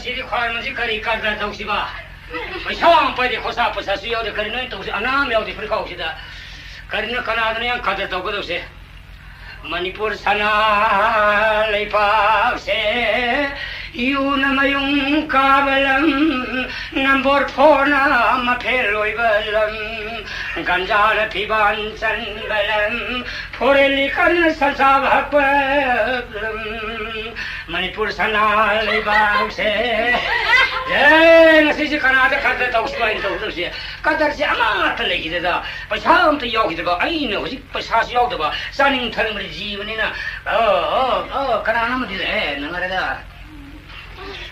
ngasi khwar ji kari kadra tausi ba paisang pa de khosa pasa su yaw de kari noi tausi anam yaw de phirkau si da kari na kana ne yang kadra tau ko se Manipur sana leipa se yuna mayung kabalam number 4 na mapheloi balam ganjala phiban chan balam phoreli kan salsa bhakbalam Manipur sana leipa se ngasi kana da kadra tau swain tau se kadar se ama ta legi da paisam ta yaw gi da ai ne hoji paisa yaw da ba saning thang जीवनीना kana nama di nangare da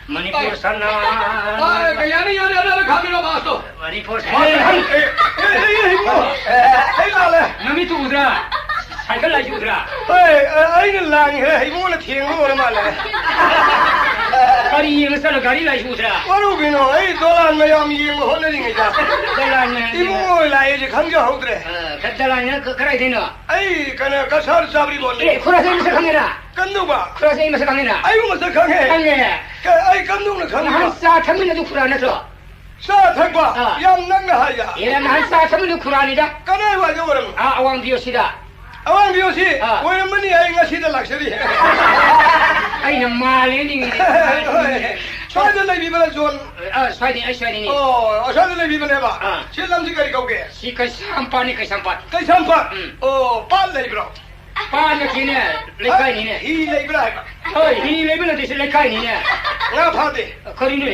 Manipur sana yani ada khamiro basto Manipur lale nami tu udra cycle la udra ai ne lang he mo la thieng lo ma le gari yeng sal gari la udra waru bino ai dolan me yam yeng ho le ngi ja dalan i mo la ye kham ja ho dre dalan ne karai dena ai kana kasar sabri bol khura se se khangera kandu ba khura se se khangera ai mo se khanghe khanghe ai kandu na khang han sa thamina du khura na so sa thakwa yam nang na ha ya ye han sa thamina khura ni da kana wa ga waram awang dio sida awang dio si wo mani ai nga si da laksari ai na male ni swai da lai bi bala zon swai ni oh swai da lai bi bala ba si lam si kari kau ke si kai sampa ni kai sampa oh pa lai bro pa na ki ne lekai ni ne hi lai bra oi hi lai bala de se lekai ni ne nga pha de kari ni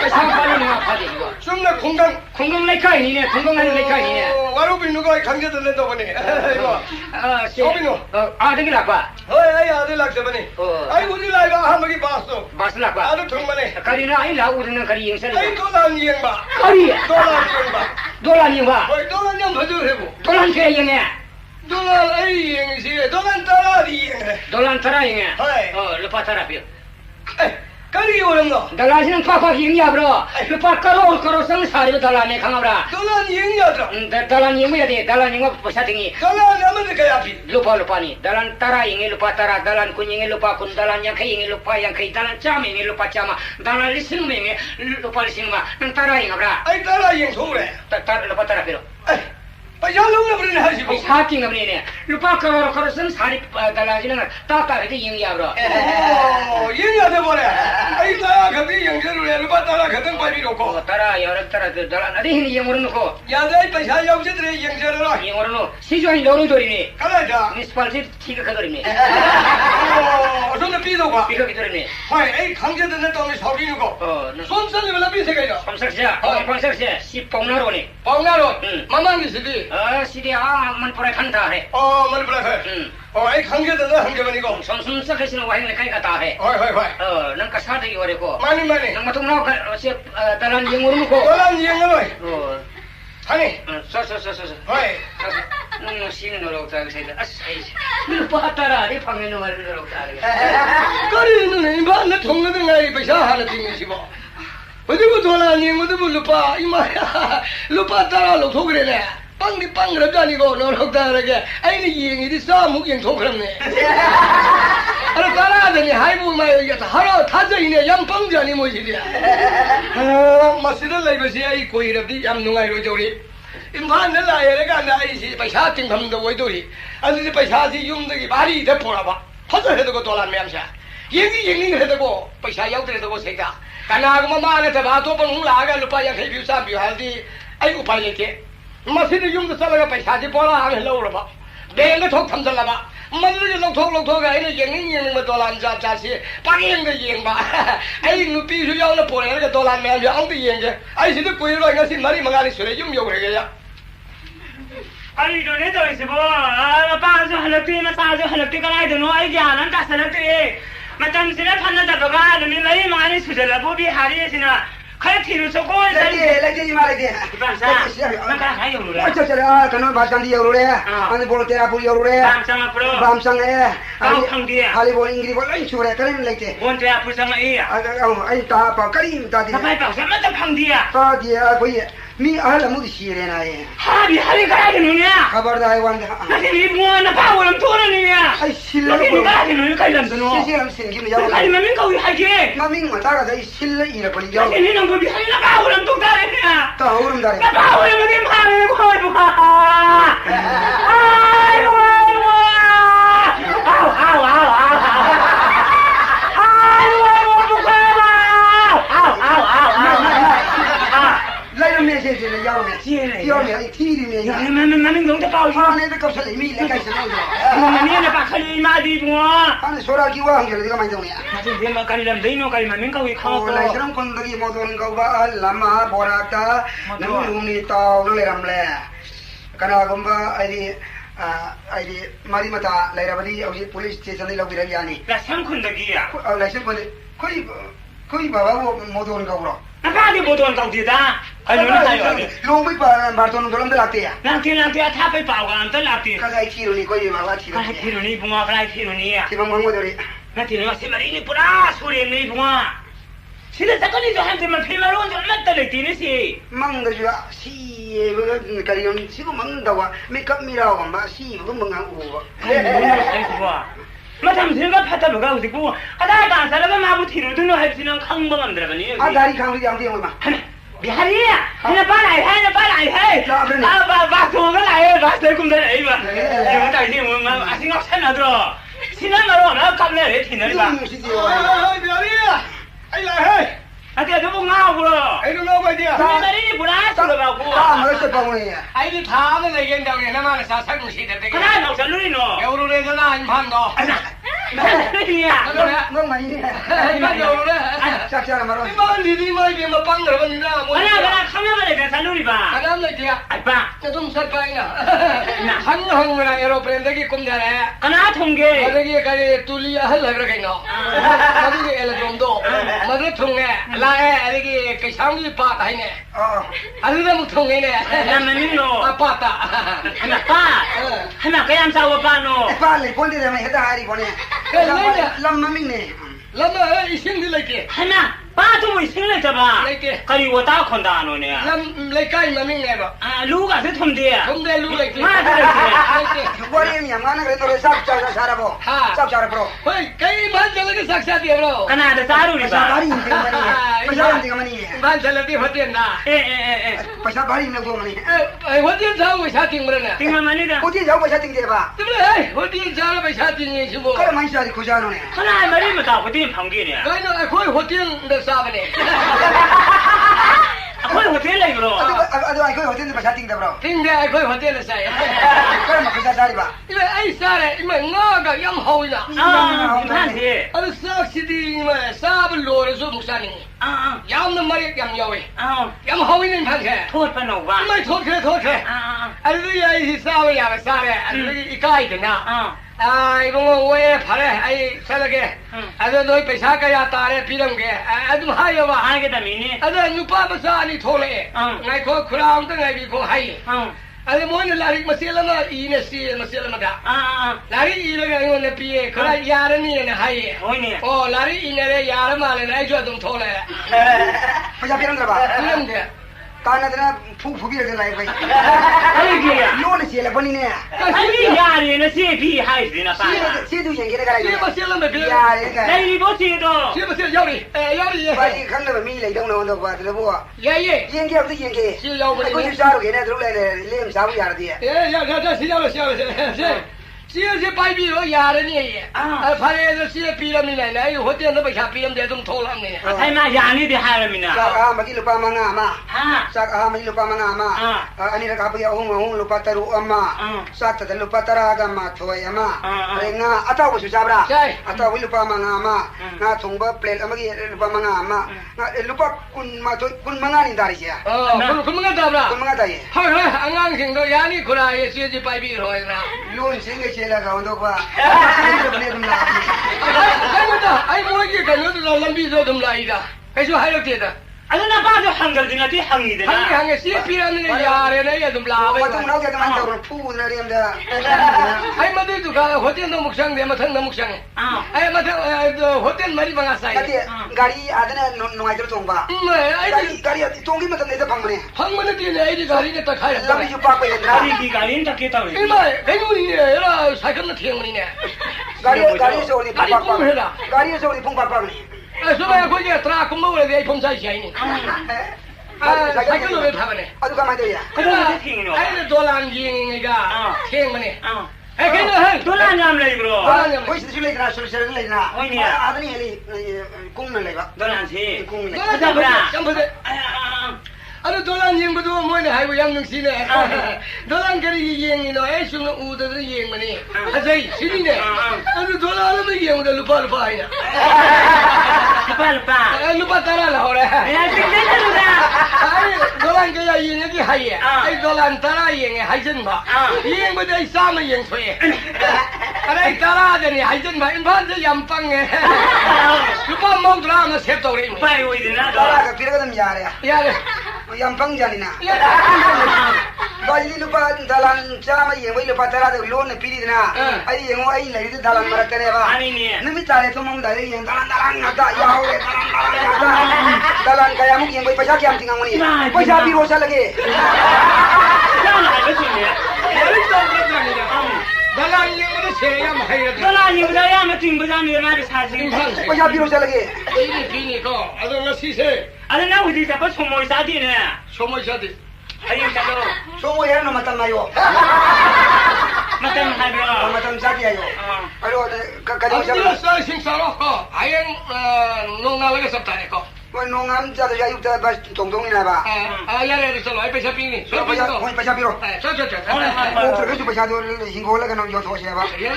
kai sampa ni nga pha de ba sum na khunggang lekai ni ne khunggang an lekai ni ne waru binu ko khang je de to bane si binu a de la ba oi ai a de lak se bane ai udi lai ba ha magi bas la ba a de thung bane kari na ai la u de kari yeng se ai to lan yeng ba kari dolan yeng ba oi dolan yeng bhaju he bu dolan ke yeng ne dolan ai yeng si dolan tara di yeng dolan tara yeng hai lupa tara pi kari orang no dalan sin pa yeng ya bro lupa karo sang sari dalan ne khang bra dolan yeng ya bro dalan yeng ya de dalan yeng pasa tingi dalan nama de kaya pi lupa ni dalan tara yeng lupa tara dalan kun yeng lupa kun dalan yang kai yeng lupa yang kai dalan cham yeng lupa chama dalan lising yeng lupa lising ma tara yeng bra ai tara yeng thong re tara lupa tara pi पैसा लूंगा बरने है जी पैसा किंग बरने ने रुपा करोड़ सं सारी दलाजी ने ताता है यंग या ब्रो ओ यंग या दे बोले आई तारा खती यंग जरूर है रुपा तारा खतम पाई रोको तारा यार तारा दला अरे हिन यंग वरन को या दे पैसा याव जे रे यंग जरूर यंग वरन सी जो लोरो दोरी ने कला जा म्युनिसिपल से ठीक खदरी ने ओ तो ने पी दो बा पी दो कितरे ने हाय ए खंग जे ने तो में सौरी नको सोन सन ले पी से गयो पंसक से सी पौना रो ममंग सिदी सीधे मन पर ठंडा है मन पर है आई खंगे तो हम के बनी को सुन से कैसे वही लेkai kata है होय नंग का साथ की वरे को मानी नंग मतुम ना से दलान यंग को दलान यंग लोय हानी सो होय नंग सीन नो लोग ताग से असै पतारा रे फंगे नो वर लोग ताग करी न बा न थोंग न ngai पैसा हाल तिंग सिबो बदु दलान यंग बदु लुपा इमा लुपा तारा लो थोगरे ने 빵 그러자니고 너럭다르게 아이니 이행이 싸무 행 통그럽네 아라 따라하더니 하이부 마요 이게 하루 타져이네 양빵자니 뭐지리야 마시를 라이버시 아이 고이럽디 양 농아이로 저리 임판 날라야래가 나이시 पैसा 팅함도 오이도리 아니 पैसा지 용덕이 말이 돼 보라봐 퍼져 해도 돌아면 냠샤 얘기 해도 पैसा 야우더라도 세가 가나고 마마네 대바도 번 홍라가 루파 양 해비 싸비 할디 아이 우파 얘기 मसीद युम तो चलेगा पैसा जी बोला आगे लो रबा बेंग ठोक थम चलाबा मल्लू जो लोग आई ने यंग में डॉलर जा से पागे यंग बा आई नुपी जो याव ने पोरे के डॉलर में जो अंग यंग आई सिद कोई रो ngasi mari mangari sure yum yo re ya आई तो ने तो इसे बो पांच जो हलती में सात जो हलती कराई दोनों आई ज्ञान का सलती मतलब सिने फन्ना दबगा में मरी मangari सुजल बो भी हारी सिना खै थिरु सो को लगे मारे दे बांसा मैं का खाई हो रे अच्छा चला कनो बात कर दिया रे अंदर बोल तेरा पूरी हो रे बाम संग है खाली बोल इंग्री बोल नहीं छुरे करें लेते बोल तेरा पूरी संग ए आई ता पा करी ता दी भाई पास मैं तो फंग दिया ता दिया कोई 미 알라 모두 시레나에 하비 가야겠느냐 가버다 이완데 나중에 뭐나 바보랑 돌아내냐 아이 실러 나중에 가야겠느냐 갈란드노 시시람 생기면 야고 아니면 민가위 하게 마밍만 따라다 이 실러 이래 버리 야고 나중에 는 거비 하나 바보랑 똑다르냐 또 오름 다리 나 바보랑 어디 마음을 아이고 메시지를 야오면 야오면 티리면 야 나는 너무 바보 안에도 껍살 이미 내가 있어 나는 바칼리 마디 뭐야 아니 소라기와 한결 내가 많이 동이야 나중에 내가 칼리람 내노 칼리만 민가위 카고 나 이런 건들이 모든 거가 라마 보라다 눈이 떠오르람래 kana gomba ai mari mata lairabadi auji police station dei lobira yani la sankundagiya la sankunde koi baba wo modon gawro nakadi modon gawdida kalona tayo lombi pa barton dolom de late ya nanti tha pai paw ga anta late kagai thiruni koi baba thiruni bunga kai thiruni ya ti bang mo dori nati no simarini pura suri ni bunga sila sakani jo hante ma phimaron jo matta le tini si mang da jo si kari yon si ko mang da wa makeup mira wa ma si ko mang u wa matam singa phata ba ga usiku kada ka sala ba ma bu thiru duno hai sinan khang ba ngam dra bani a dari khang ri yang ti ma bihari ya hana ba lai hai ba so ga lai ba sai kum da ai ba yo dai ni ma asin ngak san na dro sinan ma ro na kam le re thin na ba bihari ai lai hai ate do nga bu lo ai do lo ba dia bihari ni bura so ba ku ma se pa mo ya ai ni tha ma le yen dang ne na ma sa sa ku si de de kada no sa lu ni no eu ru le sa na in phan do no ma ni ai ma yo le cha cha ma ro ni ma ni di ma bi ma pang ra ba ni na mo kada kham ba le sa lu ni ba kada le dia ai ba na tum sat pa ina hang hang ra aeroplane de ki kum ja re kana thong ge ade ki ka re tuli ahal la ra kai no ma di ele dom do ma de thong ne la ade ki kai sang ki pa tai ne ade da mu thong ne na ma ni no pa ta hana kayam sa wa pa no pa le pon de me heta hari pone lam ma min ne lam isin di like hana ba tu mo isin le ba kari wa ta khon da no ne lam le kai ma min ne ba lu ga se thum de lu like ma de wa re mi ma na re to re sak cha sa ra bo sak cha ra bro hoi kai ma jala ke sakshat ye bro kana da saru ni ba bari ni ma ni paisa ni ma ni ban jala ti hoten na paisa bari ni go ma ni hoten sa wo sa ting bra na ting ma ni da ko ti ja paisa ting de ba tu le hoten sa la paisa ting ni chibo ka ma sa ri ko ja no ne kana ma ri ma ta ko tin phang ge ne kai no khoi hoten da sa ba ne khoi hoten lai bro adu ai ko hoten de paisa ting de bro ting de khoi hoten la sa ya ka ma paisa sa ri ba ile ai sa re ima nga ga yam hoi na phan thi adu sa si di ma sa ba lo re so mu sa ni yam na ma yam yawe yam hoi ni phan ke thot pa no ba mai thot ke adu ya ai sa ba ya sa re adu i kai de na ai bông ơi phải đấy ai sao là cái anh nói phải sao cái nhà ta đấy phi làm cái anh hay rồi mà hai cái tầm này anh nhục ba sao anh thôi đấy ngày có khram tới ngày bị có hay anh muốn là lại mà xe là mà ý này xe mà đã lại ý là cái người phi khray nhà đấy này hay lại ý này nhà mà lại này cho tụi thôi đấy bây giờ biết làm gì phi làm cái ta nói là phụ biết cái này vậy ai kia luôn là xe là bên này ai nhà này nó xe phi hay gì nó xe tu những cái này xe mà xe là mà phi đây đi bố xe đó xe mà xe giao đi vậy khăn là mình lấy đâu nào đâu vào từ đâu ye yên kia cái yên kia xe giao cái gì sao cái này lúc này lên sao bây giờ đi xe giao xe bay bi rồi nhà đấy nhỉ phải là xe pi làm như này hotel nó phải trả pi làm để chúng thâu làm này thay mà nhà này thì hay là mình à mà cái lupa manga mà mà lupa manga mà anh ấy là bây giờ ông lupa taru ama sát tận lupa taraga mà thôi ama rồi nga atau cái sao ra atau cái lupa manga mà nga thùng bơ plate mà cái lupa manga mà lupa kun mà thôi kun manga ni dari chứ kun manga đâu ra kun manga đây hay anh ngang sinh rồi nhà này khura ye xe bay bi rồi na luôn sinh cái là cái đó qua cái ai muốn cái nữa là làm gì rồi đâm lại đó cái số hay được tiền đó 아나 봐도 한글들한테 항이들. 항에 씨피라는 게 야래네 얘 좀 라베. 맞은 나오게 좀 한다고 푸는 애인데. 아이 마들도 가 호텔도 묵상돼 마탕도 묵상해. 아이 마탕 호텔 말이 방아사이. 근데 가리 아드네 농아이들 좀 봐. 가리 통기 맞은 데서 방문해. 방문에 뛰네 아이디 가리네 딱 가야. 라비 좀 빠고 있는 가리 가리는 다 깨다고. 이마 대군이네. 얘라 사건도 튀어문이네. 가리에서 우리 뽕빡빡. 가리에서 우리 뽕빡빡. 소바야 거기에 트라 kumbaure dei pomsaisiaini 사이클로 왜 타버네 아주 가만히 돼야 아이 돌아다니기가 탱머네 걔는 돌아다니면 그러 거기서 줄래나 술술 내나 아드니 헬이 공을 내봐 돌아다니 공을 가자브라 아니 돌아다니는것도 뭐네 하이고 양능시네 돌아다니기 이행이노 애쉬는 우드들 이행머니 하자이 시리네 아니 돌아다니면 이행우다 루파 하이나 lupa tara lah orang. Ya, tinggal tu dah. Ay, dolan kaya yang lagi hai. Ay, dolan tara yang hai jen ba. Yang betul sama yang suai. Ay, tara ada ni hai jen ba. Inpan je yampang. Lupa mau drama siap tahu ni. Baik, wih dah. Tara ke kira kadam yar ya. Yar. Yampang jadi na. Bagi lupa dalan sama yang wih lupa tara tu loan pilih na. Ay, yang wih lagi tu dalan merat ni ba. Ani ni. Nami tara tu mau dari yang dalan ada ya. Dalan kaya mungkin yang payah kiam tinggal ni. Payah biru saja lagi. Jangan ada sini. Dalan yang mana saya mahir. Dalan yang saya mesti berjalan dengan sahaja. Payah biru saja lagi. Ini kau. Ada nasi se. Ada nak uji siapa semua sahaja ni. Semua jadi. Ayo kalau. Semua yang nama tan mayo. Macam mana? Macam saja ayo. Ayo kadang Ada saya singsara kau. Ayang nongal lagi sabta ni kau. Nongam jadi ayo kita bas tong ni lah ba. Ayang ada solo. Ayah pesa pini. Payah biru. Oh terus payah tu hingga lagi nak jauh siapa? Ya.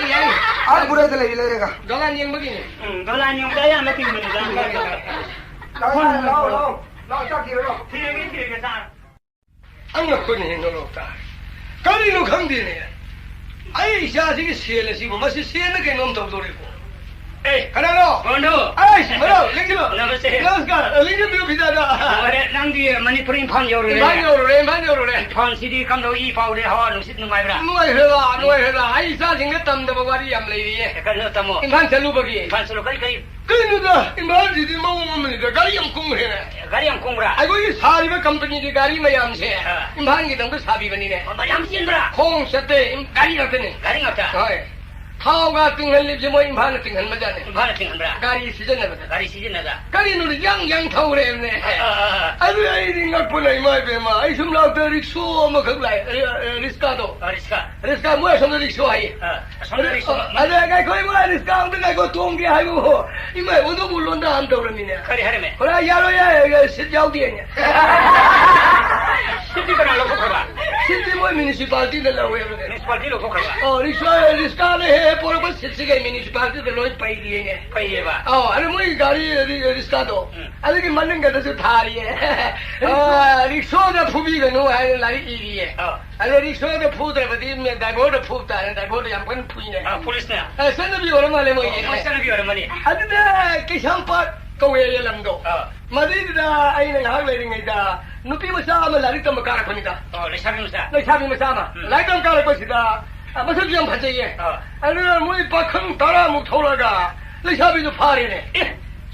Ah budak tu lagi lagi. Dalan yang begini. Dalan yang saya mesti berjalan. Lau cak kira lau. Tiga sah. Anak kau ni nolok tak. Kali lu kang di ni. Ayah isya sih siapa sih? Masih siapa ke nom tahu tu? Kenapa lo? Bondo. Mana? Lagi lo. Namaskar. Lagi tu bisa dah. Ada nanti Manipur Impan jauh. Impan jauh. Impan sini kamu i pau deh hawa nusit numai berah. Nuai hela. Ayah isya sih ngetam dah bagari am lagi. Kalau tamu. Impan selalu pergi. Impan selalu kali. Kau dah. Impan jadi mau ni dah. Gari yang kung hena. Gari yang kung berah. Aku ini sari ber company di gari macam se. Impan kita tu sabi bani ni. Macam sih berah. Kong sete gari apa ni? Gari apa? Hai. Kau gak tinggal di semua impan tinggal macam ni. Impan tinggal berah. Gari season apa? Gari season ada. Gari nu yang tahu ni. Aduh, ini ingat pun imai bema. Ai semua tu rickshaw macam lai. Rickshaw tu. Rickshaw muat semua rickshaw ai. Ada kai kau muat rickshaw tu kai kau tong dia ai bu. Imai untuk bulan dah hantar orang ni. Kari hari me. Kalau yaro ya sejauh dia ni. Siti kena lokok apa? Siti muat municipality dah lawa. Municipality lokok apa? Oh, rickshaw ni. Pura pura sisi ke municipality dah lawa pay dia ni. Pay dia ba? Oh, ada muat gari rickshaw tu. Ada ke mana kita tu thari. Rickshaw dah phubi kan nu ada lari iri. Ada rickshaw dah phu dah berarti driver dah phu dah. Driver yang pun phu ni. Polis ni. Sana bi orang malam ni. Sana bi orang mana? Ada dah kesampat kau yang lamdo. Mari dah aina hang lagi ni dah. Nupi masa lari tu makar pun dah. Oh, lesabi masa. Lesabi masa. Lari tu makar pun dah. Masa dia macam ni. Ada mui pakang tara mukthora dah. Lesabi tu pari ni.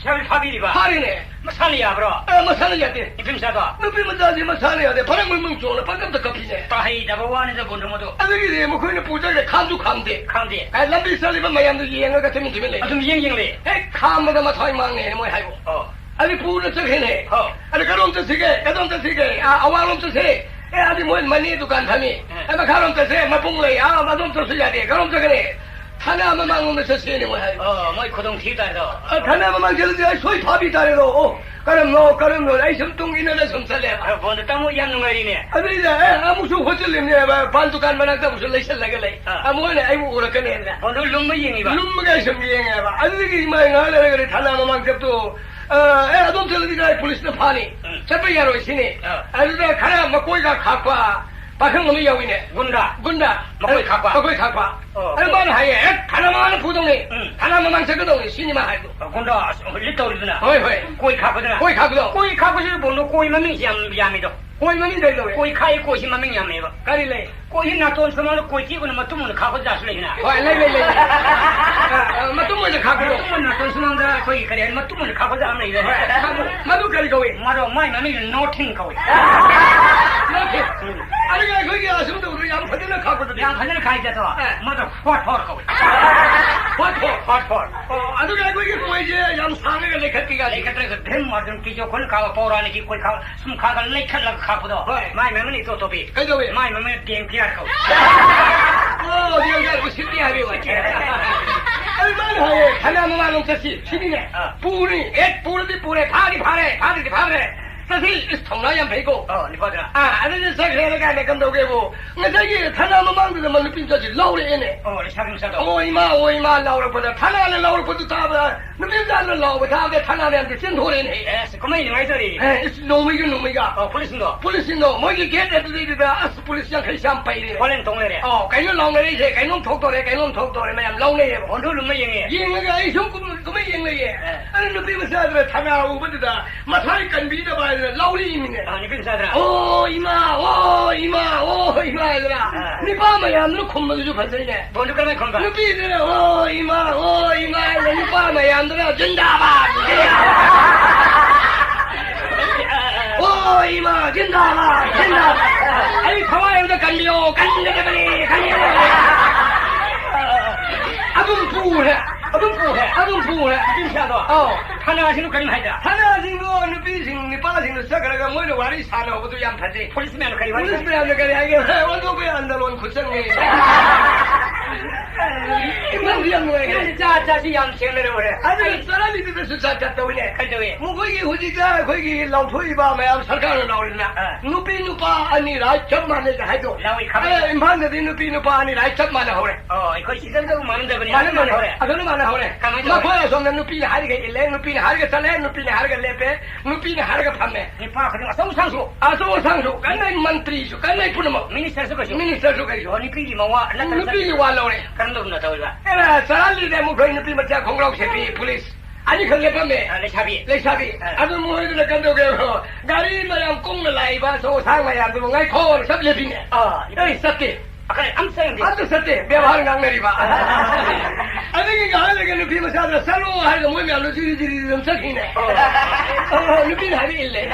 Lesabi pari ni ba? Pari ni. Masalah ya bro. Masalah jadi. Ipim siapa? Nupi macam ni masalah jadi. Parang mui muncul. Parang tu kapi ni. Tahi dah bawa ni dah bodoh bodoh. Ada ni mukul ni puja ni kandu kamde. Kamde. Lambi sali pun mayam tu yang agak temin temin le. Aduh yang le. Kam dah macam mang ni mui hai bu. Ada pun tu ni. Ada karom tu sige. Awalom tu sige. Ada mui mani tu kan kami. Ada karom tu sige. Mapung le. Madom tu sige jadi. Karom tu ni. Thana memang mesti sini mui hai. Mui kodong kita tu. Thana memang jadi soi phabi tarik lo. Karam lo. Ai semtung ini le semsale. Bodoh tamu yang nunggu ni. Ada ida. Musuh hotel ni. Pantu kan mana tak musuh lesel lagi le. Amu ni ai bu orang kene. Bodoh lumba yang ni ba. Lumba kaya sembi yang apa. Ada lagi mai ngala lagi. Thana memang jab tu. Adon tu lagi polis ni pani. Siapa yang roh sini. Ada kara makoi ka khakwa. 박형 놈이 여기네. 군다. 먹고 갖고. 아니 뭐 하예. 하나만 부동네. 하나만 저거도 신이만 하고. 군다. 리터리드나. 호이. 꼬이 갖고드나. 꼬이 갖고서 본도 꼬이만 민시야미도. 꼬이만 되죠. 꼬이 카이 꼬시만 민야미도. 가리래. 꼬이 나돈 서만 꼬이 끼고는 뭐 뚜문 갖고 자슬래나. 와 레레레. 뭐 뚜문 갖고. 뚜문 나돈 서만 꼬이 그래. 뭐 뚜문 갖고 자면 이래. 마도 가리 거기. 마도 마이만 민 노팅 거기. 아니 거기 아সম도 우리 양파들을 갖고도 양파들 가이자도 마도 화토 거기. 화토. 아주 거기 거기 양상을 내가 그 뱀마든 기조건 가고 보라니 기고 가 숨가가 레칼라 가고도 마이만 또 도비. 그죠? 마이만 게임 기하고. 이거 실비 하려 왔지. 얼마나 하예. 하나만 놓쳤지. 신이네. 뿌리 파래. 사실 통나야 배고. 니 봐라. 아니 저기를 가네 건도게고. 저기 하나만 만들면 뭐 빈자지 라우레네. 샤금샤도. 오이마 라우레 보다 하나는 라우레 보다 다. 빈자는 라우레 다게 하나는데 신도래네. 그만이 와이저리. 놈이가. 폴리스노 뭐 이게 개들이다. 아스 폴리스랑 같이 한 파이래. 폴렌 동네래. cái lòng này thì cái thuộc tội này mà lâu này còn thứ mấy gì riêng cái sống cũng mấy riêng này anh nó biết sao rồi tham gia u vấn đề mà thấy cần biết là bài lâu đi mình này你biết sao rồi ôi mà rồi你爸妈呀nó không bao giờ phải thế này bọn nó cái này không phải nó biết rồi ôi mà你爸妈呀nó真大吧ôi mà真大哎台湾有的干掉干这个嘞干掉아동 부해. 진짜도. 하나씩 그림 하자. 하나씩 거 비싱 니 빠싱 서가가 뭐를 와리 사는 것도 양파지. 폴리스맨 가리 하게 원도 그 안달원 구성이. 이만 그냥 뭐야. 자자시 양생을 그래. 아니 사람이들 수사했다 오네. 가져왜? 뭐 거기 호지가 거기 라우토이 봐 매am सरकार 나오리나. 누빠 아니라 점만 해도 해도. 나오이 가면. 임판데 누빠 아니라 점만 하오래. 이거 시선도 많은데 그냥. 많은 하오래. 아들은 많아 하오래. 나 보여 손에 누피는 하리게 일래 누피는 하리게 살래 누피는 하리게 레페 누피는 하리게 판매. 니파 그냥 소상수. 소상수. 간내 만트리수 간내 부르모. 미니스터 거죠. 니피기 뭐와 누피기 와로래. 그런도 나타오가. 에라 사람들이 뭐 거기 누피 맞자 공라고 세피 폴리스. 아니 그게 판매. 레샤비. 아주 뭐해도 간도게요. 가리 마냥 공을 라이바 소상마야 뭐 ngay 코 섭레피네. 에이 섭게. 아까 암say인데. 아주 섭게. 매화를 강내리 봐. 아니 이거 하려고 누피 맞자 살로 하려고 뭐면 루지리지리 좀 섞이네. 누피는 하리 일래.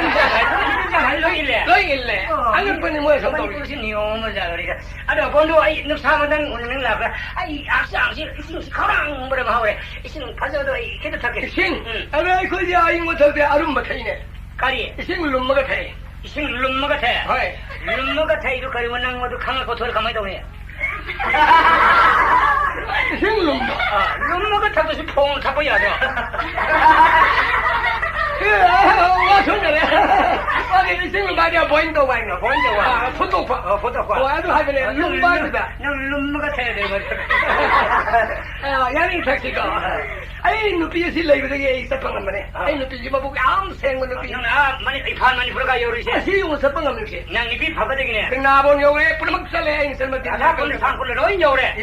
일래. 아니 뻔히 뭐에 som도 무슨 요모자 그러니까. 아도 본도 이 늑사마당 오는 나가. 아이 악상시 거랑 뭐라 하오래. 이신 가져도 걔도 타게. 신. 아니 거기 아이 뭐 저게 아름 막히네. 가리. 신 룸마가 돼. 이신 룸마가 돼. 하이. 룸마가 돼 이거 가리 원한 것도 강을 고토를 가만히 도네. 신 룸마. 룸마가 타듯이 퐁 타버야 돼. 와 좋네. 아니 신 말이야 보인다 와. 포토파. 아주 하길래 룸마다. 룸마가 돼야 돼. 야니 택시가. 아이 누피에 실래 이거 되게 있었던 거네. 아이 누피 좀 보고 아무 생각 누피. 많이 이판 많이 불어가 요리세. 시용 썼던 거 누피. 난 니비 밥되기네. 그나 본 요래 뿌르막살래 인설만 나 본래 상골로 너희 요래.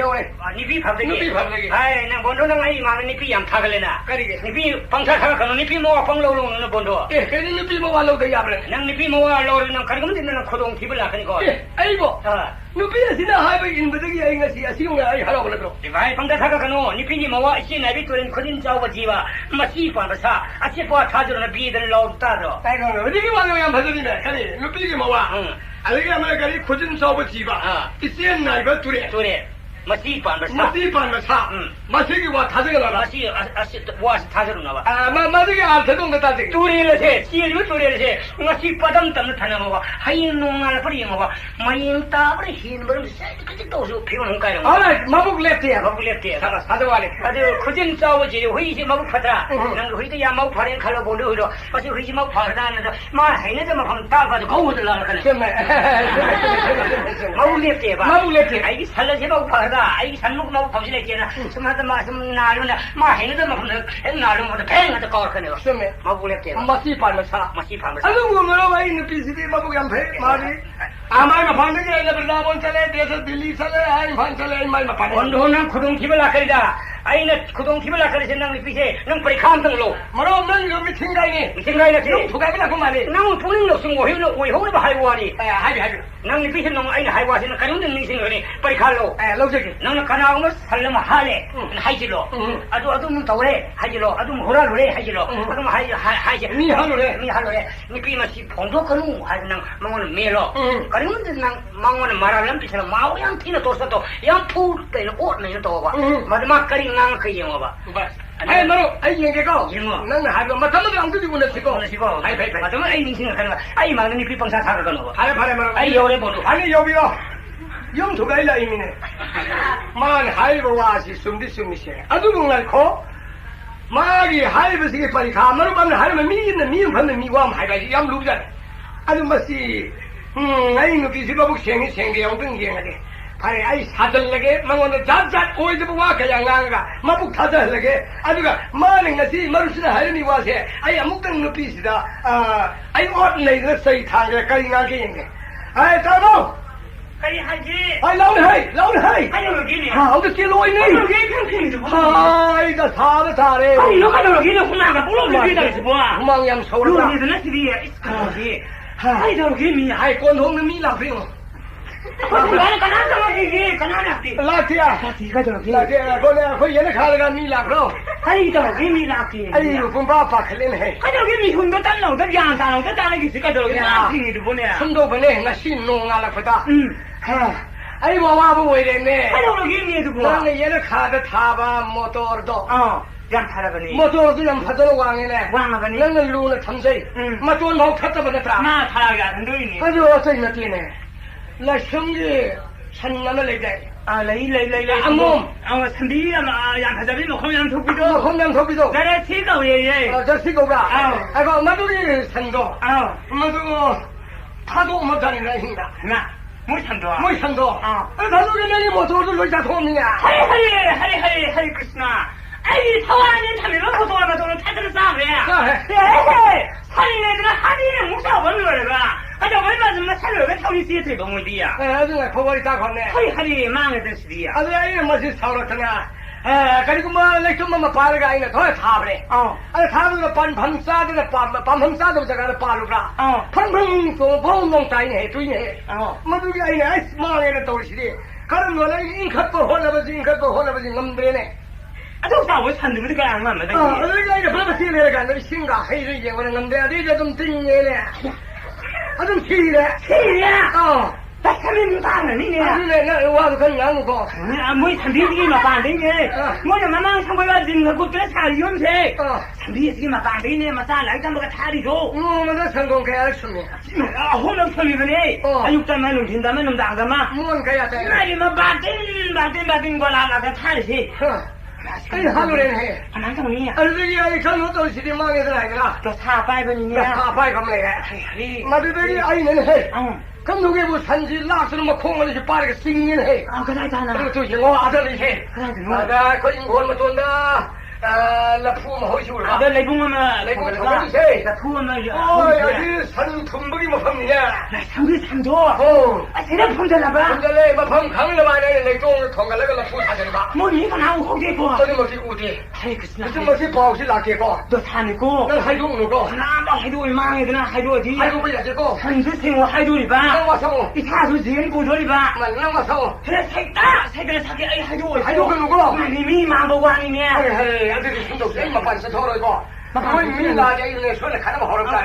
니비 밥되기. 누피 밥되기. 아이 난 본도는 아이 많은 니비 양 타글래나. 그러게. 니비 방사가 가는 니비 뭐가 방로로는 본도. 예, 그래 누피 뭐 와로 돼 야브래. 난 니비 뭐가 로로는 가르면 되는 고동 팁을 나가니까. 예, 아이고. 누피에 지나 하이브 인부들이 아이가시 아시용에 아이 하라고 그러더라. 이바이 방사가 가노 니비니 뭐와 시나비 또는 코딘 자오바지와 마시 반바사 아시포아 타주는 비들 나오다도. 아이고 어디게 와요 양 받으리네. 아니 누피게 뭐와. 알게 아마 가리 코진 자오바지와. 이시엔 나이가 둘에. 마시 반바사. 마시기 와 타저가 나라. 마시 와 타저로 나와. 마시기 알테동 타지. 둘이래세. 시엘이 둘이래세. 마시 바담 담는 타나와. 하인 농알 버리마와. 마인 따버리 흰 버리 그지 또서 피우는 거야. 알아 마북 랩티야. 사도와래. 아주 코진 싸우지 회의지 마북 파다. 난 회의도 야 마북 파는 칼로 보는 거로. 마시 회의지 마북 파다는데 마 해내서 막 따가도 거우들 나가네. 마북 랩티 봐. 아이 살라지 마북 파다. 아이 산목 마북 밤실에 있잖아. 스마트 마슴 나르나 마 해내서 막 나르면 뱅한테 거르네. 마북 랩티. 마시 반마사. 마시 반바사. 아주 뭐라 와 있는 비스디 마북 양패 말이 아마이 마판에 레버나본 살에 대서 딜리 살에 아이 판 살에 아이마이 마판 온도는 구동팀을 아까리다 아이는 구동팀을 아까리서 낭 비세 낭 빨리 감당로 뭐로 넌 이거 미팅가이니 미팅가이나 지 부가기나 그만이 낭 보는 거 숨고 해는 왜 호는 하이와니 하비 낭 비세 낭 아이는 하이와시는 가는데 닝싱거니 빨리 갈로 로저기 낭 가나오면 살려면 하래 하이질로 아주 문 더래 하이질로 아주 호라로래 하이질로 아주 하이질 니 하로래 니 비마시 본도가는 하이는 망원은 메로 가는데 낭 망원은 말하는 비처럼 마오양 티는 도서도 양푸 때는 옷는 도와 마지막 가리 낭 그이용어 봐 아이 너로 아이 얘기가 영어 나는 하고 맞다면 안 되고 내시고 아이 베베 맞으면 아이 닝싱을 하는 거야 아이 많은 이 비방사 사가는 거 바래 아이 요래 보도 아니 여기요 영토가 일라 이미네 만 하이버 와시 숨디숨이시 아주 궁날코 마기 하이버 시기 빨리 가마로 받는 하이버 미있는 미음 받는 미와ም 하이바지 얌 루잖아 아주 마시 아이 누기 지바북 생게 영등기행하게 아니 아이 사들레게 망원의 잡잡 오이드부 와카야 낭가 마북 사들레게 아주가 마는 것이 마루스나 하이미 와세 아이 아무튼 누피시다 아이 옷내가 서이 타게 까리나게 인게 아이 따로 까리 하지 아이 라운 하이 아이 여기네 어떻게 로이네 여기 평평히 좀 아이 다 사래 아이 너가 여기네 후나가 불러면 비다지 뭐야 후망양 서울라 여기는 시리야 이스카지 아이 여기 미 아이 꼰홍는 미라프요 나는 가나나 라티야 라티가 저기 라티야 거기 얘네 가르가 미라프로 아이 저기 미 라티 아이 군바 파클린해 저기 미 훈도 딸랑도 양산도 딸랑이 있을까 저기 라티도 보내 손도 보내 나 신농알아 보다 아이 와와보 왜랬네 아이 여기 미도 뭐 나는 얘네 가르 타바 모토르도 양 타라거니 모토르도 양 파도로 왕이네 왕아거니 나는 루는 탐세 마토는 뭐 탔다보다 나 타라가 안 되니 아주 어떻게 느끼네 나 성지 산나물 내게 lấy ăn mồm đi làm phải biết một không ăn thuốc video không ăn thuốc video cái đấy thích cầu gì vậy 저 시고가 아이고 마두리 산도 마두 타도 못 다니는 힘이다 나 뭘 산도 뭐 산도 나도 내가 모토를 놀자 도움이야 하리 크리스나 아이 타와는 타면 모토가 도는 타들을 싸움해 살인애들은 하리를 못 싸워버리는 거야 아저 얼마 전에 살려가 타우리 시에서 너무 뒤야 나중에 포벌이 다 건네 하리 망했던 시리야 아주 아이는 맛이 사오락하냐 그리고 뭐 렉좀만 빠르가 아니네 더 타버래 아니 타버려 밤 싸들어 밤 싸들어 저가는 빠르라 펑펑 또 펑펑 따이네 주이네 뭐두개 아니네 아이 망해는 또시리 그런 거는 인컷도 혼나버지 넘들네 아저 싸워 산들이 그냥 안 맞는 그러니까 이제 바로 시내가 너 신가 해를 이제 그런 건데 어디가 좀 띵네네 아좀 시리네 나 사람이 다 아니네 나 와도 그냥 안 먹고 뭐 산비지기만 반대네 뭐냐 마마 상고가지는 거 그때 살이면세 산비지기만 반대네 마사 라이다 뭐가 다리죠 맞아 성공해야 했습니다 호명 소리네 육자만 넘긴다면 넘다가마 뭔 가야 돼 아니면 바딘 거 나가서 탈시 아니 하루래네 안 상이야 얼굴이 아니 전부터 시리 망해서 나이가 또 사파이번이냐 사파이 감래 마두들이 아이는 해 그럼 누구의 뭐 산지 라스는 뭐 콩을 이렇게 빠르게 싱긴 해 그러잖아 그리고 또 영어 아들이 해 그러잖아 그 인고는 돈다 나 푸면 허시울까 내 레붕하면 레붕 정말 나 푸면 여기 산 tum벅이 뭐 팝니냐 나 산도 세례 폰잖아 봐 폰잘래 뭐 펌 강을 많이 내종 통갈래가 나 푸사잖아 봐 뭐 이거 나오고 거기고 또는 뭐지 우디 무슨 뭐지 바우시 라게고 너 산이고 난 하이도 오고 나뭐 하이도 망해드나 하이도 어디 하이도 그야지고 산수생호 하이도리 봐 난 와서 이 사수 지은 보조리 봐 난 와서 그래 색다 색을 사게 아이 하이도 그 누구 이미 망보고 아니네 아들이 손도 없어 임마 반서 털어이고 그건 밀라야 이네 손에 가는 허럽다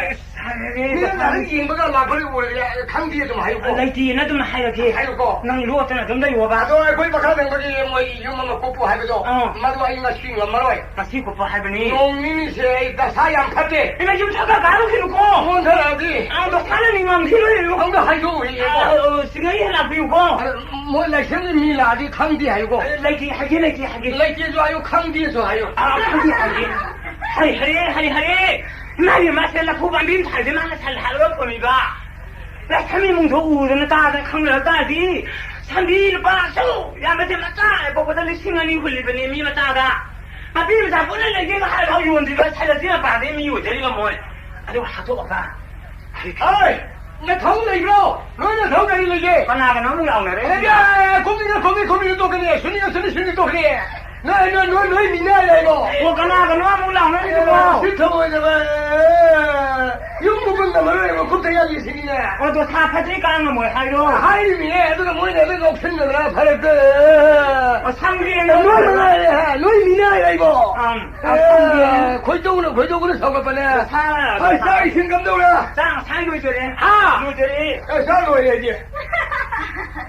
니는 나는 인부가 막버리고 그래 강디에 좀 하이고 라이티나 좀 하이게 하이고 난 루었잖아 좀 더 이워봐 나도 거기 막하는 거지 뭐 이놈만 뽀뽀 하이고도 마도 아이가 쉬운 건 말어 마시 뽀뽀 하이버니 농민이 세 있다 사양 팠대 내가 지금 잠깐 가로키 놓고 뭔 사람이 너 사는 이만 필요해요 한도 하이고 시간이 해라 비우고 몰라 형님 밀라지 강디 하이고 라이티 하게 라이티 좋아요 강디 좋아요 강디 하리 나이 마셀라 후반빈 살지만 살하러 보니까 나 삼이 뭉서 우르는 따다 강을 따디 삼비를 빠서 야마테 맞다 보고들 시간이 흘리더니 미 맞다가 아비를 잡고는 내가 하고 요원들과 살려지나 바데 미 요절이가 뭐 아주 하도 오가 어이 那头那个，那头那一个，把哪个能让的？哎呀，公民多给你，孙子多给你，那米那个，我跟哪个能让的这个？是头的嘛？有不分的嘛？我不这样子行呢。我都他拍这干了没？还有，还有米，这个没那个拼的了，拍的这。我上边那米那个，快走了，上个班了。哎，下一天咁到了。3個月的啊，3個月的。3個月的。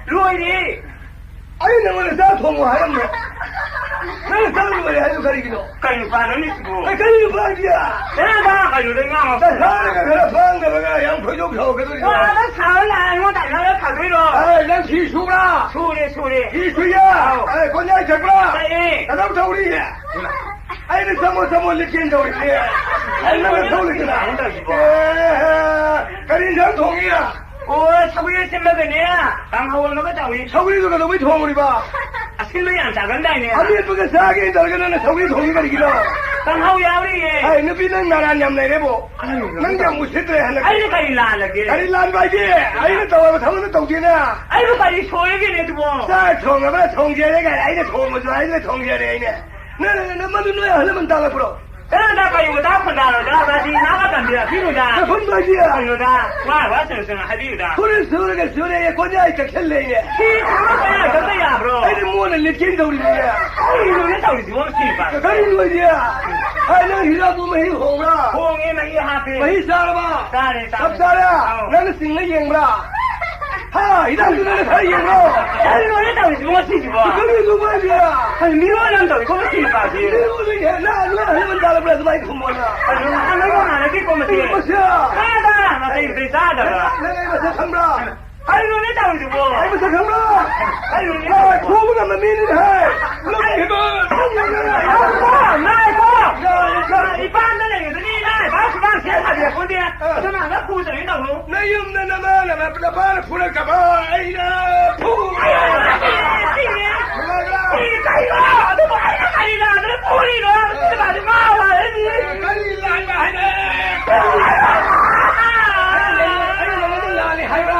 6月的。哎，那我咋通我还有没？那3個月還有可以嘅。跟翻了你是不？哎，跟你翻去啊！那還有的啱在他那個翻的那個羊腿肉票，嗰度。我那炒來，我大家要排隊咯。哎，人提出啦。出的。提出呀！哎，國家食啦。哎，那都走的。哎，你什麼你見到的？哎，那個走的啦。跟你想同意啊？我差不多先沒給你啊，剛好我那個道理。差不多這個都沒同意吧？先沒讓咋跟帶呢？你不個啥嘅，就跟那差不多同意個你咯。剛好要的耶。哎，你比能拿來飲嚟的不？能飲冇識的。哎，你可以攔了嘅。哎，你攔快啲！哎，你到我頭都到錢啊！哎，我把你錯了嘅你都不？啥錯啊？乜錯嘅呢？哎，你錯冇錯？哎，你錯嘅呢？那乜都那樣，那麼大了不咯？那可以我打混打了，那是哪個感覺？比如的。那混大些啊！比如的，我生生還比如的。可能說那個說的國家一直欠來的。是這樣不咯？哎，你摸了你見到的沒有？哎，你到底是我心吧？趕緊過去啊！哎，那遇到不沒紅了？紅也沒下去。沒殺了吧？殺了。那個心裡贏不啦？哈，一旦是那個太贏了。哎，你到底是我心吧？跟你說關係啊？哎，你我倆到底我心吧？那麼大了不了，怎麼一口摸呢？那我哪來給我們聽？不是啊。那誰殺的了？那是什麼？哎，你到底是我？哎，不是什麼？哎，錯不那麼明的還？那個，一般的那個是你來，把書包寫下去，我的，這哪個哭聲到路？那有那把那哭了幹嘛？哎呀，哭！哎呀，你這個，都不還是還了，這哭你了，這把你罵了你。趕緊來吧，還得。哪裡還吧？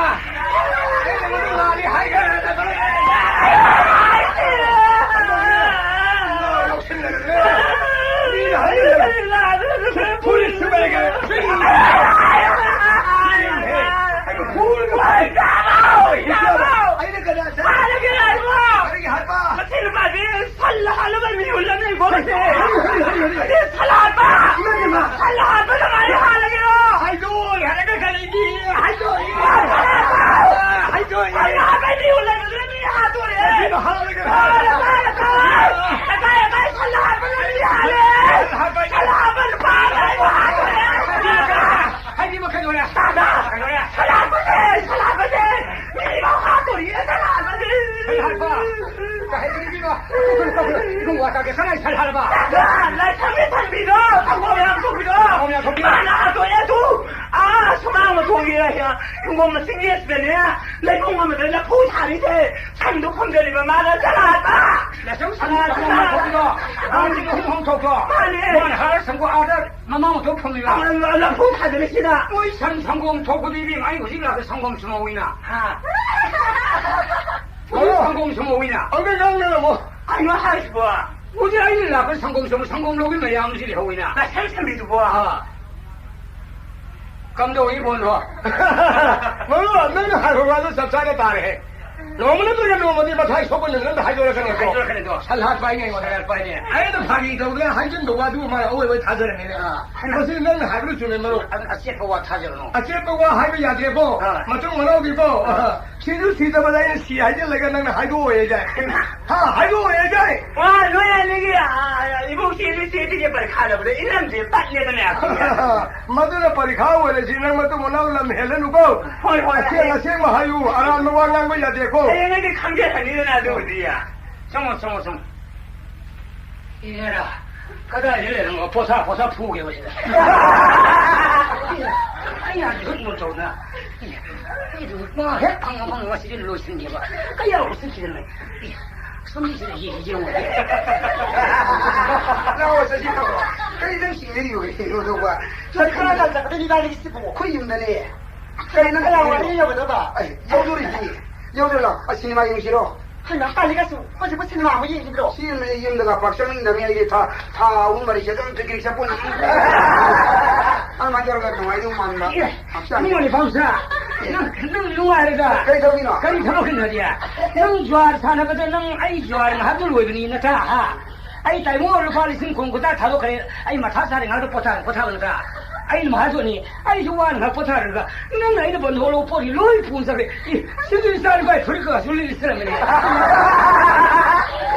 哪裡還個？我們今天是的呢，來跟我們的那普查的噻，成都碰着你們媽的這哪吧？那什麼什麼碰到？啊，這個碰到過。我那還生過啊，這媽媽我都碰到了。那普查的是的。我以前成功做過的病，哎，有這個成功什麼為呢？啊？我成功什麼為呢？我跟講了我。哎，我還是不？我這一那個成功什麼成功路嘅沒樣子的為呢？那成沒做過啊？咁就一般咯，我話那個還會話都實在得大嘅，我們都人我哋咪睇錯個人都睇咗啦，肯定多，趁下快嘅我哋快嘅，哎都快嘅就咧喺真度啊都嘛，我會睇咗人嘅啊，我先能還不如做咩咯？啊這個我睇咗咯，啊這個我還沒也這個，咪中我撈啲個，先都試咗咪睇試係啲嚟嘅，能係多嘢啫，嚇係多嘢啫，哇，我呀那個啊，一部戲你寫啲嘢俾看了不得，一兩節8年的呢，咪都係俾看我哋先，咪都冇撈諗起嚟咯個，先我還有啊，咪話啱我也這個。哎，那個看見很多人來對不對呀？什麼？哎呀，剛才有人我菩薩鋪給我現在。哎呀，你怎麼走呢？哎呀，你怎麼媽還碰我是這路身體吧？哎呀，我身體呢？哎呀，什麼是眼睛我？那我說心疼我，這一陣心裡有個心有的我，這看到這個你哪裡是不可以用的嘞？ 그래는 그냥 여보다 여조리지 여조라 시네마 영시로 하나 빨리가서 어제 무슨 마음이 얘기들어 시네마 영도가 박상민담이 이게 다 우리 제대로 되게 잡고 아마 저러가 동아이도 만나 이모니 방사 능 누아르다 그래 저기나 그리 들어오는데야 능 좋아하는 사람한테 능 아이 좋아하는 하들 왜니 나타 아이 딸모를 발리신 공부다 다도 그래 아이 마타사를 나도 보타는다 아이 마하소니 아이 좋아하는 거 보타는가 능 아이도 번호로 보리 로이 분사를 이 시들살을 봐 그러니까 술리 사람이네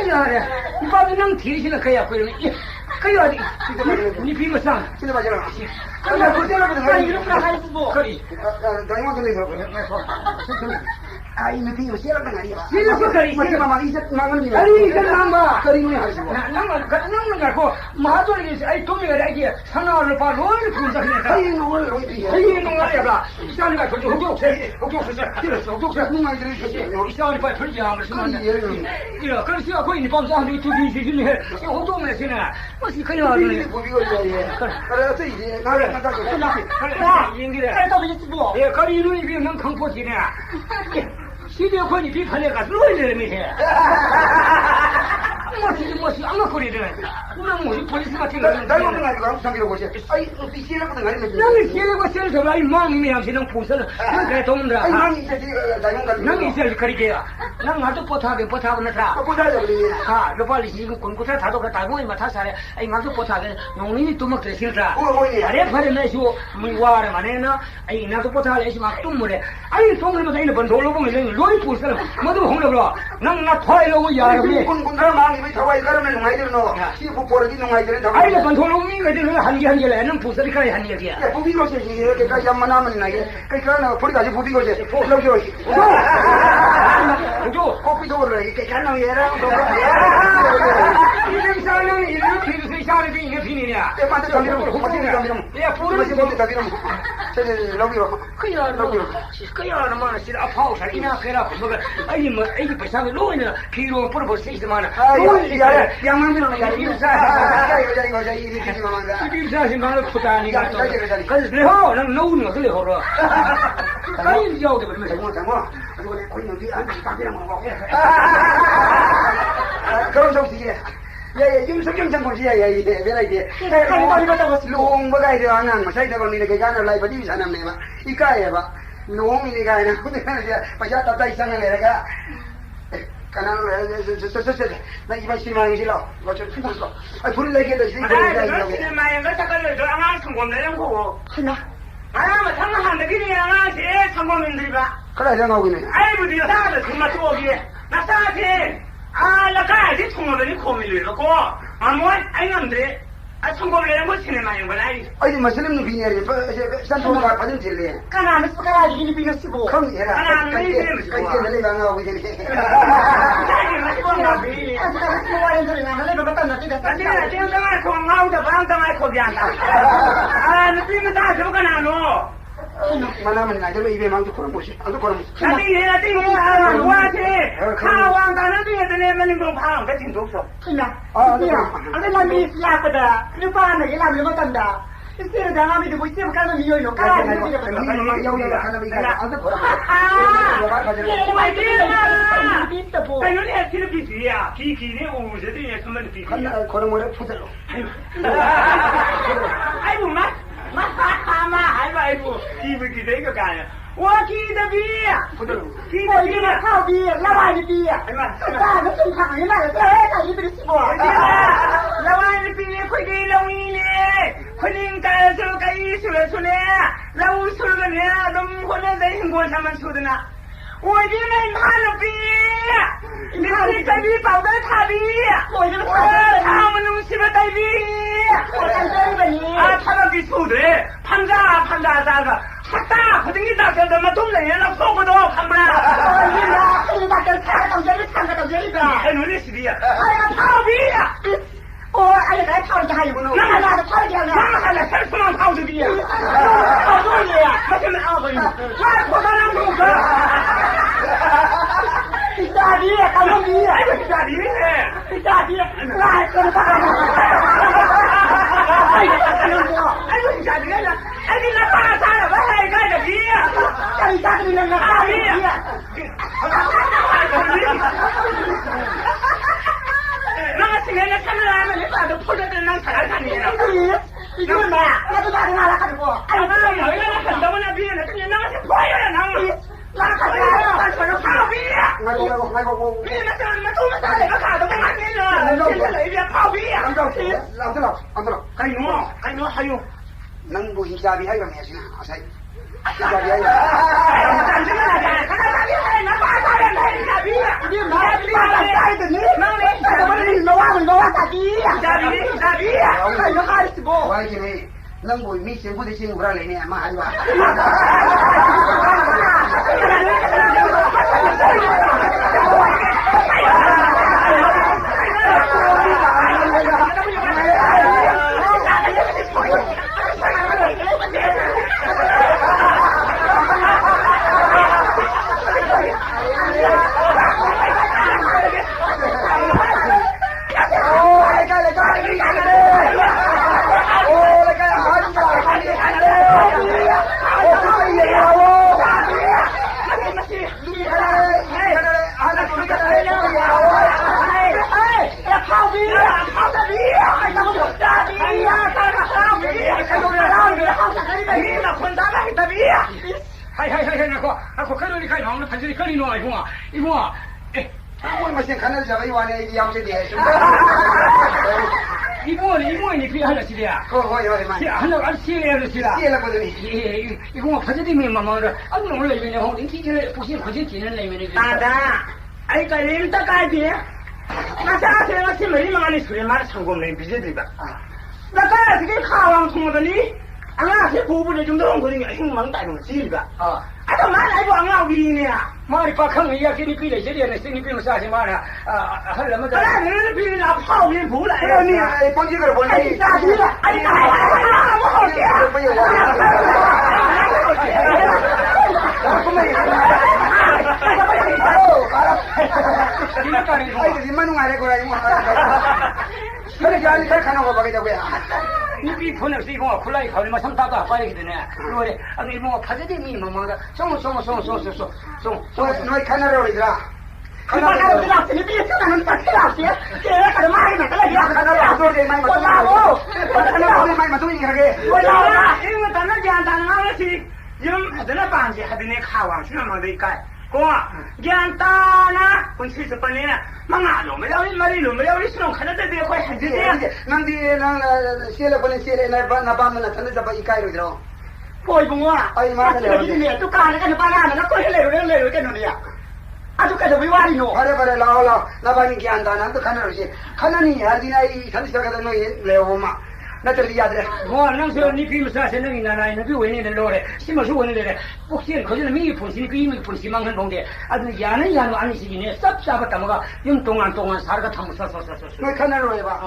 그래 이 봐도 능 뒤시는 거야 그러니 그래야 니 비무상 진짜 맞아라 그냥 그때는 이렇게 하는 거 그리 다이만 근데 아이 미팅이 싫어하는 거 아니야 이거 그리 마마 이제 망은 거 아니 이거 남바 그리고 하시고 나는 갖고 마도리 아이 동네가 이게 상나를 봐 로이 분사니까 아이 노을 로이 아이 농아야 이상이가 저기 혹독세 누가 들으셨지 이상이 빨리 풀지 않으면 심한데 이거 그래서 거기 방송하는 두기 주시네 혹독네 시나 무슨 그냥 이게 보비고 이제 그래서 이제 나를 갖다 줘 인기래 그래도 이제 뭐 예 거리 이름이 비면 강포지네 시대권이 비판해가 로이를 해 뭐지 아마 거리를 그냥 뭐 police 같은 거 나는 아니고 상기로 보시 아이 비시라고도 가리면 나는 시대고 세서 아이 마음이 함시는 부서는 그래 동문라 아이 난 이제 다이만 난 이제 거리게야 난 아주 포타고는 다 보다죠 우리 아 로발이 지금 군고사 다도 그 달고이 마타사래 아이 마도 포타게 농민이 또 먹게 싫다 뭐니 아래 버리면서 무와를 만에나 아이 나도 포타래 막 뚱물에 아이 동물마다 이는 번돌로 보면 로이 부서는 모두 홍로로 난나 토이로 야르미 군군들 망이 타와이 가르면 농아이들 너 시부 보르기 농아이들 더 아이가 번돌로 미거든 한개는 부서리 가야 하는 얘기야 야 부비고시 이렇게 까지 한번 하면 나게 그러니까 보리까지 부비고시 포로죠 그죠 커피도 이렇게 간나 얘랑 이름 사는 이름 피르스 샤르 비 피니냐 에 맞다 감비로 야 부르지 감비로 저기 러비로 그야는 뭐 싫어 아파오 살이나 그라 뭐가 아이 뭐 아이 배상을 놓으냐 피로 뿌려 볼 수 있지만 양만비로 야 이거 이리 피지 마만다 이비사 신방을 푸다니까 그래서 난 놓는 거 그래 호로 아이 여기 보면 잠깐만 이거 거기 뒤에 앉아 밥이랑 먹어 그럼 좀 시게 야야 윤석열 장군이야 이게 왜라 이게 빨리 받아봤어 농부가 이래 안한 거 사이다 걸리는 게 가는 라이브 디비 사람네 봐 이까에 봐 농이 가는 근데 이제 빠졌다 다 이상한 애가 가난으로 나 이번 시만 이실로 뭐좀 풀었어 아 불을 내게도 있으니까 이거 마야 가 잠깐만 저 아마 성공 내는 거고 하나 아마 상하한데 그냥 아마 제 성공인들이 봐 그래 생각하고 있네 아이고 네가 사다 정말 또 오기에 나 사지 나 가야지 통화들이 고민이라고 뭐 아이는데 성공을 내는 거 시네마인 건 아니 아니 무슬림 누비냐리 산토가 받은 질래 까나는 스카라지 이리 비었고 그럼 얘라 까나는 그게 내가 강하고 이제 내가 지금 당할 공하우다 방당할 거기한다 느낌이 다 들어가나 너 만나면 나절로 입에 망도 걸어 보시 안도 걸어 보시 나중에 내가 지금 뭐하지 가왕다는 데에서 내면 거 방 같은 거 없어 하나 아니 난 미스야거다 그러니까 나 얘랑 뭐 간다 이제 내가 믿고 있으면 가는 미요요 가라 이제 여기가 하나 비가 안도 걸어 빈다 보 아니 얘 필리핀이야 기기네 오세들이 정말 비 하나 걸어 모래 푸들로 아이고 아이고 기분이 되게 가요我记得比，我一个靠比，老外的比，那个正常人那个他一直是我。老外的比，快点容易呢，快点干这个艺术了出来，老五说个呢，农活的人过他们说的呢，我这边他的比，你看你这比保的他比，我这个他们弄什么带比，我看这个你啊，他们比出的，판자啥个。하다 고등이 닦여도 동네에는 보고도 판불아你那个看到这里看到这里边哎你是的哎呀逃避呀哎呀来逃的还有那那逃的呢那还来什么逃的比逃多的呀那现在啊不那扩大两公分你咋的搞什么呀你咋的你咋的来这个哎呀，哎呦，你咋的了？哎，你那大啥了？我还干着比呀？ 나가 생각나 참으라면 내가 포도들 난 잘하잖아. 이건 뭐야? 나도 나가 가지고. 아니 내가 한다고나 비에는 그냥 나가서 보여요 나는. 나가 저거 파비야. 아이고. 비에는 또 내가 가도 안 되나. 이게 파비야. 안 들어. 가이노 하요. 넌 뭐 인자비 하이가 매시나? 아사이. 인자비 하이가. nâng bùi mi xíu có xíu ra lấy nè mà hay quá Ako kano ni kayo, ang pansin kanino ay ibuha. Ako masih kanal sa kayo wala iyam sa diya. Ibuha ni pihala sila. Hoy. Hana al sila sila. Sila ko dali. Ibuha pansin mi mama ra. Ano mo lai ni ho, ni ti le pusin pusin tin lai ni. Ada. Ai ka lim ta ka di. Masa se na si mari mga ni suri mar sangom nei bije di ba. Na ka sige khawang thong da ni. Anga se bu bu le jung dong ko ni ai mang tai mo si ba. Ato ma lai bo anga wi ni ya. Mari pa khang ya ki ni pi le je ne sin ni pi ma sa si ma na. Hal la ma da. Ala ni pi la phao ni bu la. Ni ai pang ji ka bo ni. Sa di la. Ai ka. Mo ho ke. Ba yo wa. Ko mai. Dina ka ni. Ai di manu ngare ko ai mo. Kare jani kare khana ko ba ke ja ko ya. Ni pi phone si ko khulai khawli ma sam ta ka pa le ki ne. Lo re ani mo phaje de mi ma ma da. Song. Noi khana ro idra. Khana ro idra. Ni pi sa nan ta khila si. Ke ka ma ni ka la ya. Khana ro do de mai ma. Khana ro mai ma tu ni khage. Wala. Ini ma tan jan tan ma la si. Yum adana pan ji hadine khawang shuna ma dei kai. Ko gian ta na kun si sa panina. Mga lo mari lo sino khana de de khoi hadi de. Nang di nang sila ko ni sila na ba man na tan sa ba ikai ro idra. Koi bunga. Ai ma ka le. Ni tu ka na pa na ko le ke no ni ya. Atu ka de wi wari no. Bare lao na ba ni gian ta na to khana ro si. Khana ni har din ai tan sa ka no le ho ma. Na te ya de. Mo nang se ni pi ma sa se ni na na pi we ni de lo re. Si ma su we ni de. Bu xian ko ni mi pu si ni pi mi pu si mang han dong de. Adu ya no ani si ni sab sa ba ta ma ga yum tong an sar ga tham sa. Noi khana ro ba.